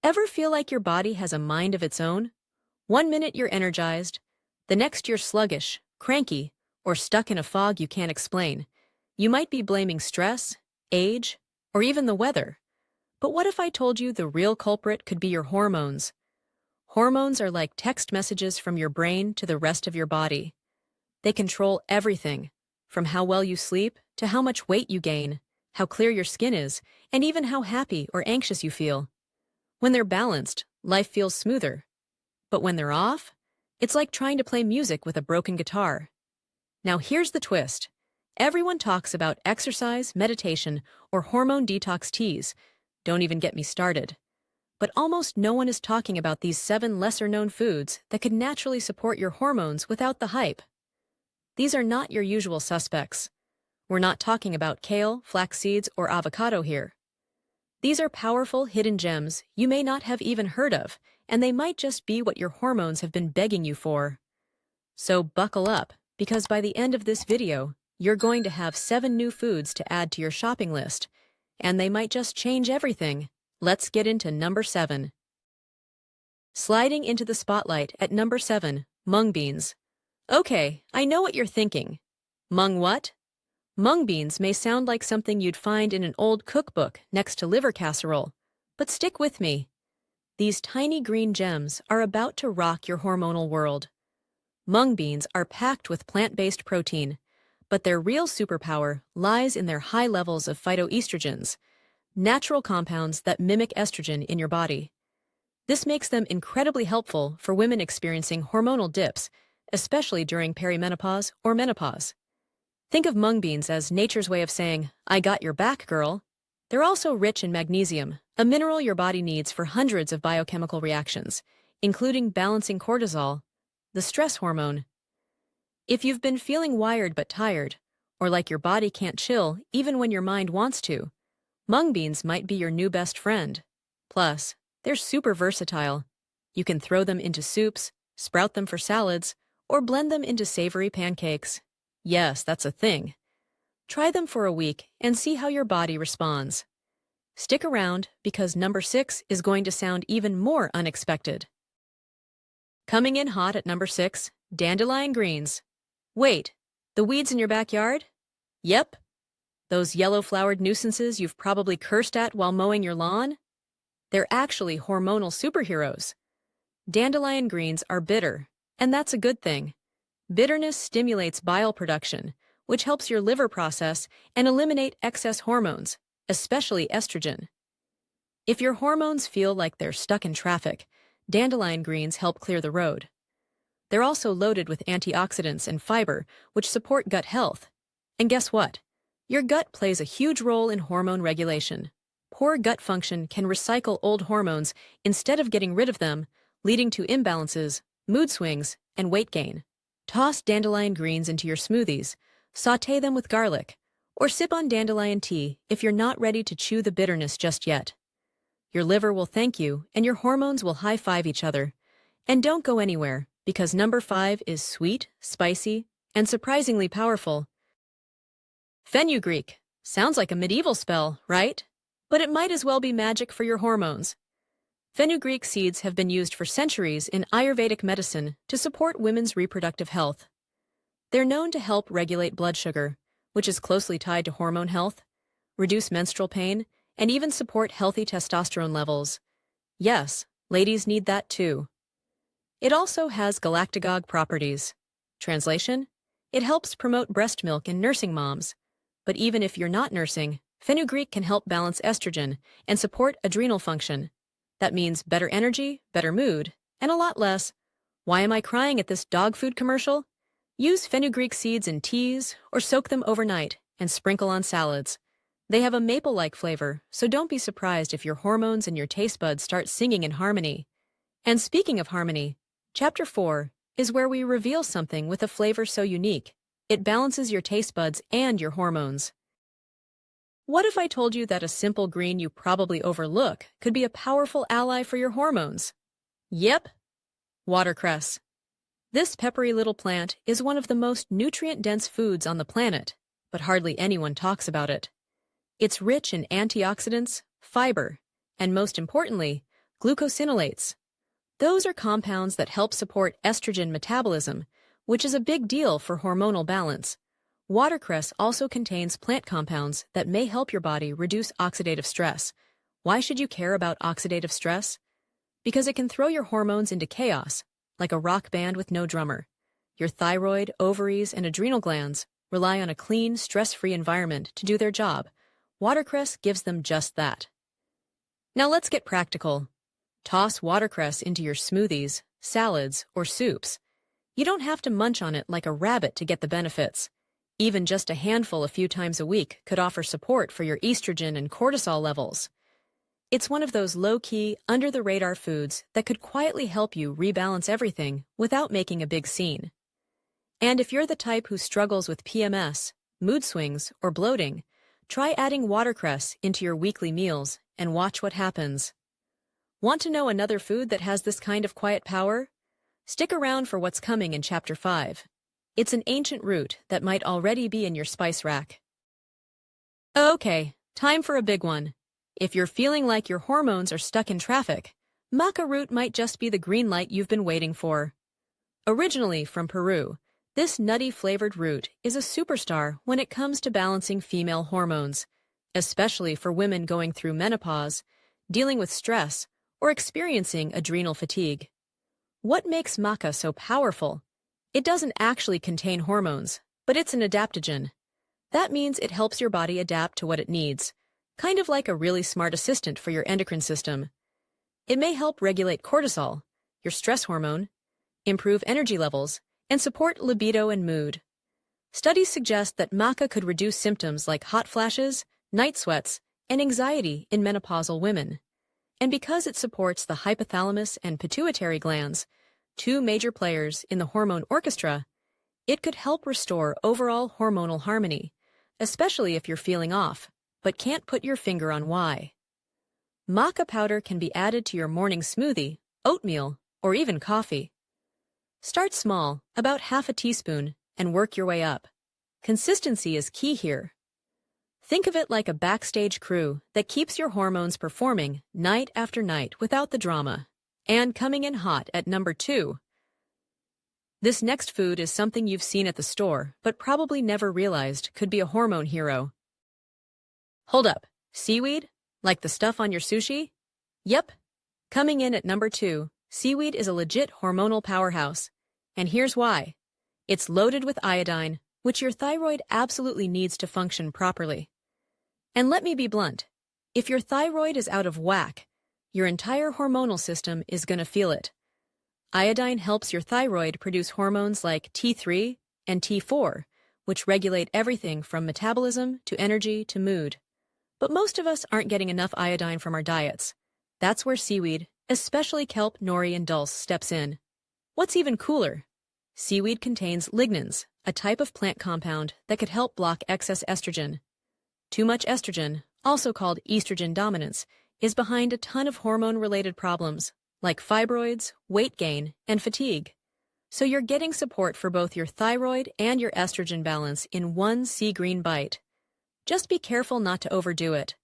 Ever feel like your body has a mind of its own? One minute you're energized, the next you're sluggish, cranky, or stuck in a fog you can't explain. You might be blaming stress, age, or even the weather. But what if I told you the real culprit could be your hormones? Hormones are like text messages from your brain to the rest of your body. They control everything, from how well you sleep to how much weight you gain, how clear your skin is, and even how happy or anxious you feel. When they're balanced, life feels smoother. But when they're off, it's like trying to play music with a broken guitar. Now here's the twist. Everyone talks about exercise, meditation, or hormone detox teas. Don't even get me started. But almost no one is talking about these 7 lesser-known foods that could naturally support your hormones without the hype. These are not your usual suspects. We're not talking about kale, flax seeds, or avocado here. These are powerful hidden gems you may not have even heard of, and they might just be what your hormones have been begging you for. So buckle up, because by the end of this video, you're going to have 7 new foods to add to your shopping list, and they might just change everything. Let's get into number 7. Sliding into the spotlight at number 7, mung beans. Okay, I know what you're thinking. Mung what? Mung beans may sound like something you'd find in an old cookbook next to liver casserole, but stick with me. These tiny green gems are about to rock your hormonal world. Mung beans are packed with plant-based protein, but their real superpower lies in their high levels of phytoestrogens, natural compounds that mimic estrogen in your body. This makes them incredibly helpful for women experiencing hormonal dips, especially during perimenopause or menopause. Think of mung beans as nature's way of saying, "I got your back, girl." They're also rich in magnesium, a mineral your body needs for hundreds of biochemical reactions, including balancing cortisol, the stress hormone. If you've been feeling wired but tired, or like your body can't chill even when your mind wants to, mung beans might be your new best friend. Plus, they're super versatile. You can throw them into soups, sprout them for salads, or blend them into savory pancakes. Yes, that's a thing. Try them for a week and see how your body responds. Stick around because number 6 is going to sound even more unexpected. Coming in hot at number 6, dandelion greens. Wait, the weeds in your backyard? Yep. Those yellow-flowered nuisances you've probably cursed at while mowing your lawn? They're actually hormonal superheroes. Dandelion greens are bitter, and that's a good thing. Bitterness stimulates bile production, which helps your liver process and eliminate excess hormones, especially estrogen. If your hormones feel like they're stuck in traffic, dandelion greens help clear the road. They're also loaded with antioxidants and fiber, which support gut health. And guess what? Your gut plays a huge role in hormone regulation. Poor gut function can recycle old hormones instead of getting rid of them, leading to imbalances, mood swings, and weight gain. Toss dandelion greens into your smoothies, sauté them with garlic, or sip on dandelion tea if you're not ready to chew the bitterness just yet. Your liver will thank you, and your hormones will high-five each other. And don't go anywhere, because number 5 is sweet, spicy, and surprisingly powerful. Fenugreek. Sounds like a medieval spell, right? But it might as well be magic for your hormones. Fenugreek seeds have been used for centuries in Ayurvedic medicine to support women's reproductive health. They're known to help regulate blood sugar, which is closely tied to hormone health, reduce menstrual pain, and even support healthy testosterone levels. Yes, ladies need that too. It also has galactagogue properties. Translation: it helps promote breast milk in nursing moms. But even if you're not nursing, fenugreek can help balance estrogen and support adrenal function. That means better energy, better mood, and a lot less, "Why am I crying at this dog food commercial?" Use fenugreek seeds in teas or soak them overnight and sprinkle on salads. They have a maple-like flavor, so don't be surprised if your hormones and your taste buds start singing in harmony. And speaking of harmony, Chapter 4 is where we reveal something with a flavor so unique, it balances your taste buds and your hormones. What if I told you that a simple green you probably overlook could be a powerful ally for your hormones? Yep, watercress. This peppery little plant is one of the most nutrient-dense foods on the planet, but hardly anyone talks about it. It's rich in antioxidants, fiber, and most importantly, Glucosinolates. Those are compounds that help support estrogen metabolism, which is a big deal for hormonal balance. Watercress also contains plant compounds that may help your body reduce oxidative stress. Why should you care about oxidative stress? Because it can throw your hormones into chaos, like a rock band with no drummer. Your thyroid, ovaries, and adrenal glands rely on a clean, stress-free environment to do their job. Watercress gives them just that. Now let's get practical. Toss watercress into your smoothies, salads, or soups. You don't have to munch on it like a rabbit to get the benefits. Even just a handful a few times a week could offer support for your estrogen and cortisol levels. It's one of those low-key, under-the-radar foods that could quietly help you rebalance everything without making a big scene. And if you're the type who struggles with PMS, mood swings, or bloating, try adding watercress into your weekly meals and watch what happens. Want to know another food that has this kind of quiet power? Stick around for what's coming in Chapter 5. It's an ancient root that might already be in your spice rack. Okay, time for a big one. If you're feeling like your hormones are stuck in traffic, Maca Root might just be the green light you've been waiting for. Originally from Peru, this nutty-flavored root is a superstar when it comes to balancing female hormones, especially for women going through menopause, dealing with stress, or experiencing adrenal fatigue. What makes maca so powerful? It doesn't actually contain hormones, but it's an adaptogen. That means it helps your body adapt to what it needs, kind of like a really smart assistant for your endocrine system. It may help regulate cortisol, your stress hormone, improve energy levels, and support libido and mood. Studies suggest that maca could reduce symptoms like hot flashes, night sweats, and anxiety in menopausal women. And because it supports the hypothalamus and pituitary glands, two major players in the hormone orchestra, it could help restore overall hormonal harmony, especially if you're feeling off, but can't put your finger on why. Maca powder can be added to your morning smoothie, oatmeal, or even coffee. Start small, about half a teaspoon, and work your way up. Consistency is key here. Think of it like a backstage crew that keeps your hormones performing night after night without the drama. And coming in hot at number 2. This next food is something you've seen at the store, but probably never realized could be a hormone hero. Hold up, seaweed? Like the stuff on your sushi? Yep. Coming in at number 2, seaweed is a legit hormonal powerhouse. And here's why. It's loaded with iodine, which your thyroid absolutely needs to function properly. And let me be blunt. If your thyroid is out of whack, your entire hormonal system is going to feel it. Iodine helps your thyroid produce hormones like T3 and T4, which regulate everything from metabolism to energy to mood. But most of us aren't getting enough iodine from our diets. That's where seaweed, especially kelp, nori, and dulse, steps in. What's even cooler? Seaweed contains lignans, a type of plant compound that could help block excess estrogen. Too much estrogen, also called estrogen dominance, is behind a ton of hormone-related problems, like fibroids, weight gain, and fatigue. So you're getting support for both your thyroid and your estrogen balance in one sea green bite. Just be careful not to overdo it.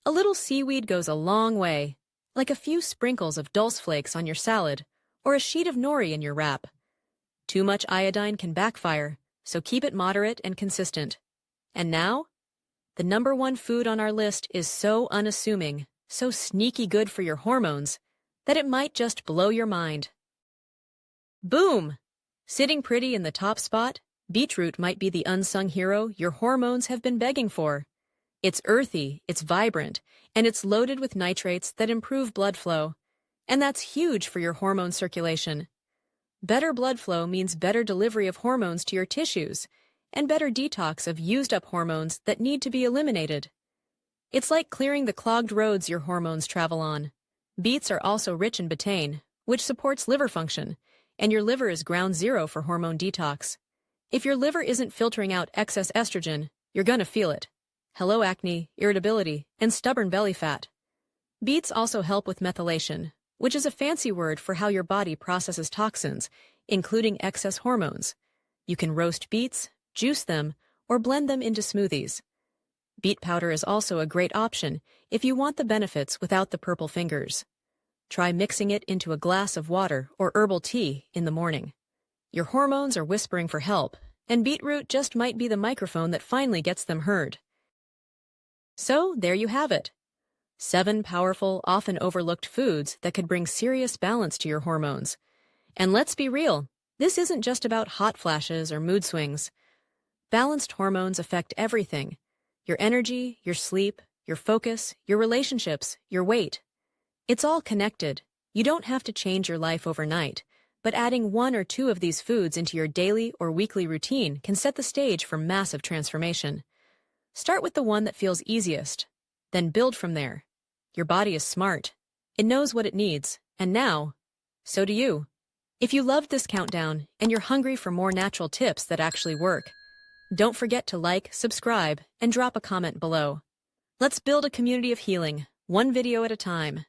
A little seaweed goes a long way, like a few sprinkles of dulse flakes on your salad, or a sheet of nori in your wrap. Too much iodine can backfire, so keep it moderate and consistent. And now, the number 1 food on our list is so unassuming, so sneaky good for your hormones, that it might just blow your mind. Boom! Sitting pretty in the top spot, beetroot might be the unsung hero your hormones have been begging for. It's earthy, it's vibrant, and it's loaded with nitrates that improve blood flow. And that's huge for your hormone circulation. Better blood flow means better delivery of hormones to your tissues, and better detox of used-up hormones that need to be eliminated. It's like clearing the clogged roads your hormones travel on. Beets are also rich in betaine, which supports liver function, and your liver is ground zero for hormone detox. If your liver isn't filtering out excess estrogen, you're gonna feel it. Hello acne, irritability, and stubborn belly fat. Beets also help with methylation, which is a fancy word for how your body processes toxins, including excess hormones. You can roast beets, juice them, or blend them into smoothies. Beet powder is also a great option if you want the benefits without the purple fingers. Try mixing it into a glass of water or herbal tea in the morning. Your hormones are whispering for help, and beetroot just might be the microphone that finally gets them heard. So, there you have it. 7 powerful, often overlooked foods that could bring serious balance to your hormones. And let's be real, this isn't just about hot flashes or mood swings. Balanced hormones affect everything: your energy, your sleep, your focus, your relationships, your weight. It's all connected. You don't have to change your life overnight, but adding 1 or 2 of these foods into your daily or weekly routine can set the stage for massive transformation. Start with the one that feels easiest, then build from there. Your body is smart. It knows what it needs, and now, so do you. If you loved this countdown and you're hungry for more natural tips that actually work, don't forget to like, subscribe, and drop a comment below. Let's build a community of healing, one video at a time.